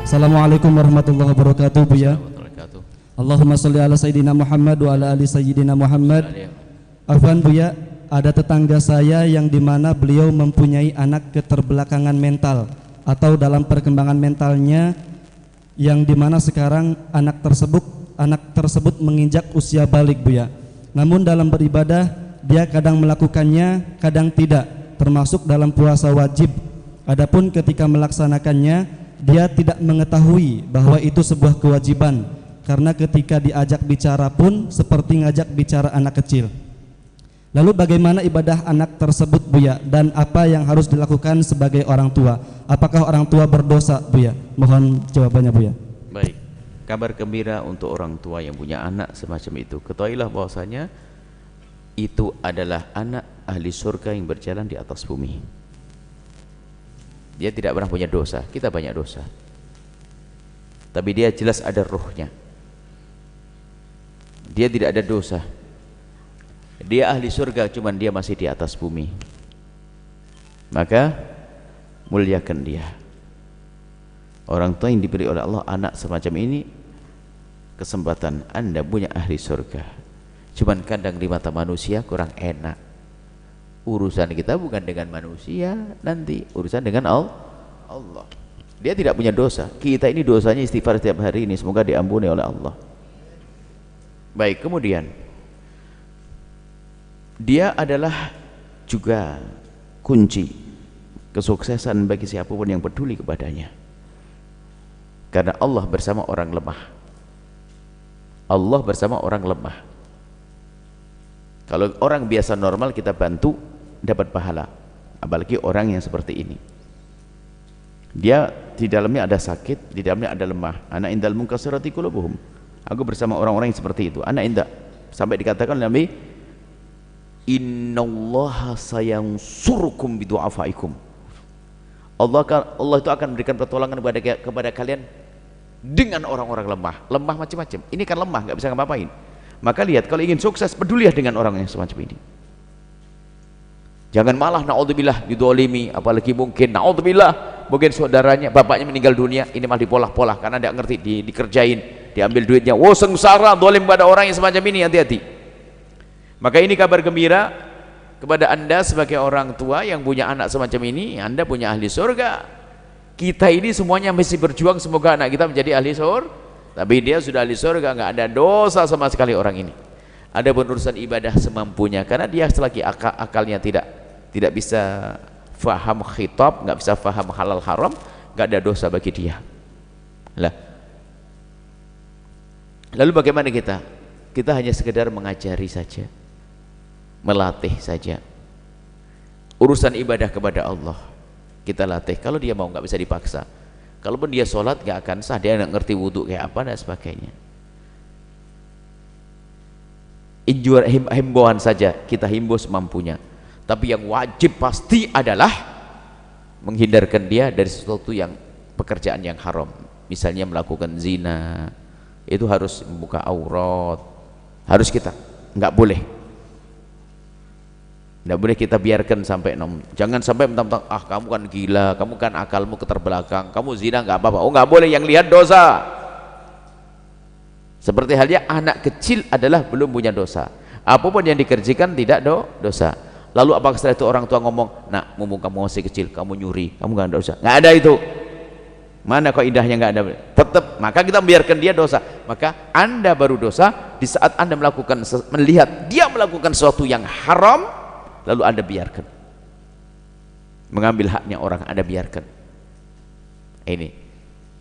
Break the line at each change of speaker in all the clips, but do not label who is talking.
Assalamualaikum warahmatullahi wabarakatuh, Buya.
Wabarakatuh.
Allahumma sholli ala sayyidina Muhammad wa ala ali sayyidina Muhammad. Afwan, Buya, ada tetangga saya yang dimana beliau mempunyai anak keterbelakangan mental atau dalam perkembangan mentalnya, yang dimana sekarang anak tersebut menginjak usia balik, Buya. Namun dalam beribadah dia kadang melakukannya, kadang tidak, termasuk dalam puasa wajib. Adapun ketika melaksanakannya dia tidak mengetahui bahwa itu sebuah kewajiban, karena ketika diajak bicara pun seperti ngajak bicara anak kecil. Lalu bagaimana ibadah anak tersebut, Buya, dan apa yang harus dilakukan sebagai orang tua? Apakah orang tua berdosa, Buya? Mohon jawabannya, Buya.
Baik, kabar gembira untuk orang tua yang punya anak semacam itu. Ketahuilah bahwasanya itu adalah anak ahli surga yang berjalan di atas bumi. Dia tidak pernah punya dosa, kita banyak dosa, tapi dia jelas ada ruhnya. Dia tidak ada dosa, dia ahli surga, cuman dia masih di atas bumi. Maka muliakan dia. Orang tua yang diberi oleh Allah anak semacam ini, kesempatan Anda punya ahli surga. Cuman kadang di mata manusia kurang enak. Urusan kita bukan dengan manusia, nanti urusan dengan Allah. Dia tidak punya dosa, kita ini dosanya istighfar setiap hari ini, semoga diampuni oleh Allah. Baik, kemudian dia adalah juga kunci kesuksesan bagi siapapun yang peduli kepadanya, karena Allah bersama orang lemah. Allah bersama orang lemah. Kalau orang biasa normal kita bantu dapat pahala, apalagi orang yang seperti ini. Dia di dalamnya ada sakit, di dalamnya ada lemah. Ana indal munkasirati qulubuhum. Aku bersama orang-orang yang seperti itu. Ana indah, sampai dikatakan Nabi, innallaha sayansurukum bidu'afaikum. Allah itu akan memberikan pertolongan kepada kalian dengan orang-orang lemah. Lemah macam-macam. Ini kan lemah, nggak bisa ngapain. Maka lihat, kalau ingin sukses, pedulilah dengan orang yang semacam ini. Jangan malah naudzubillah didolimi, apalagi mungkin naudzubillah mungkin saudaranya, bapaknya meninggal dunia, ini malah dipolah-polah karena tidak ngerti, dikerjain, diambil duitnya. Wow, sengsara, dolim pada orang yang semacam ini, hati-hati. Maka ini kabar gembira kepada Anda sebagai orang tua yang punya anak semacam ini. Anda punya ahli surga. Kita ini semuanya mesti berjuang semoga anak kita menjadi ahli surga. Tapi dia sudah ahli surga, nggak ada dosa sama sekali orang ini. Ada urusan ibadah semampunya, karena dia selagi akalnya tidak bisa faham khitab, nggak bisa faham halal haram, nggak ada dosa bagi dia. Lalu bagaimana kita? Kita hanya sekedar mengajari saja, melatih saja. Urusan ibadah kepada Allah kita latih. Kalau dia mau, nggak bisa dipaksa. Kalaupun dia sholat nggak akan sah, dia nggak ngerti wudhu kayak apa dan sebagainya. Himbauan saja, kita himbau semampunya. Tapi yang wajib pasti adalah menghindarkan dia dari sesuatu yang pekerjaan yang haram. Misalnya melakukan zina, itu harus membuka aurat, harus kita, nggak boleh kita biarkan sampai jangan sampai mentang-mentang kamu kan gila, kamu kan akalmu keterbelakang, kamu zina nggak apa-apa. Oh, nggak boleh, yang lihat dosa. Seperti halnya anak kecil adalah belum punya dosa, apapun yang dikerjakan tidak dosa. Lalu apakah setelah itu orang tua ngomong, nak, mumpung kamu masih kecil, kamu nyuri, kamu nggak ada dosa? Nggak ada itu. Mana kok indahnya, nggak ada. Tetap, maka kita membiarkan dia dosa. Maka Anda baru dosa di saat Anda melihat dia melakukan sesuatu yang haram, lalu Anda biarkan. Mengambil haknya orang, Anda biarkan. Ini,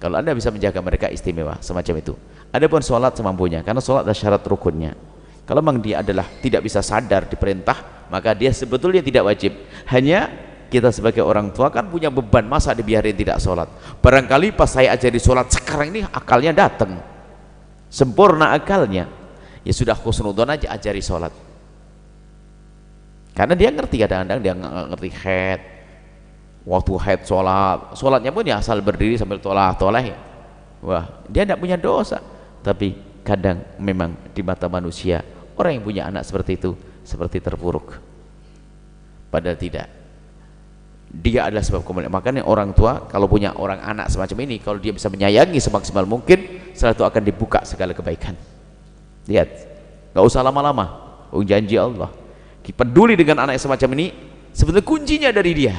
kalau Anda bisa menjaga mereka, istimewa semacam itu. Adapun sholat semampunya, karena sholat adalah syarat rukunnya. Kalau memang dia adalah tidak bisa sadar diperintah, maka dia sebetulnya tidak wajib. Hanya kita sebagai orang tua kan punya beban, masa dibiarin tidak sholat. Barangkali pas saya ajari sholat sekarang ini akalnya datang, sempurna akalnya, ya sudah khusnudon aja ajari sholat. Karena dia ngerti, kadang-kadang dia nggak ngerti head, waktu head sholatnya pun ya asal berdiri sambil toleh. Wah, dia tidak punya dosa. Tapi kadang memang di mata manusia, orang yang punya anak seperti itu seperti terpuruk, padahal tidak. dia adalah sebab kemuliaan. Makanya orang tua kalau punya orang anak semacam ini, kalau dia bisa menyayangi semaksimal mungkin, setelah itu akan dibuka segala kebaikan. Lihat, gak usah lama-lama, janji Allah peduli dengan anak yang semacam ini. Sebetulnya kuncinya dari dia,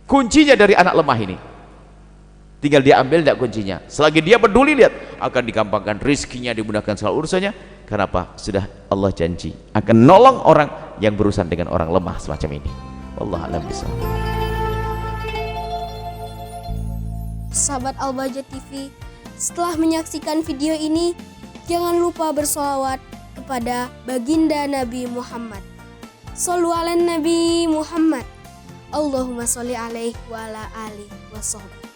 kuncinya dari anak lemah ini, tinggal dia ambil tidak kuncinya. Selagi dia peduli, lihat, akan digampangkan rizkinya, dimudahkan segala urusannya. Kenapa? Sudah Allah janji akan nolong orang yang berurusan dengan orang lemah semacam ini. Wallahu a'lam bishawab.
Sahabat Al-Bahjah TV, setelah menyaksikan video ini, jangan lupa bersolawat kepada baginda Nabi Muhammad. Shollu ala Nabi Muhammad. Allahumma sholli alaihi wa ala alihi wa sahbihi.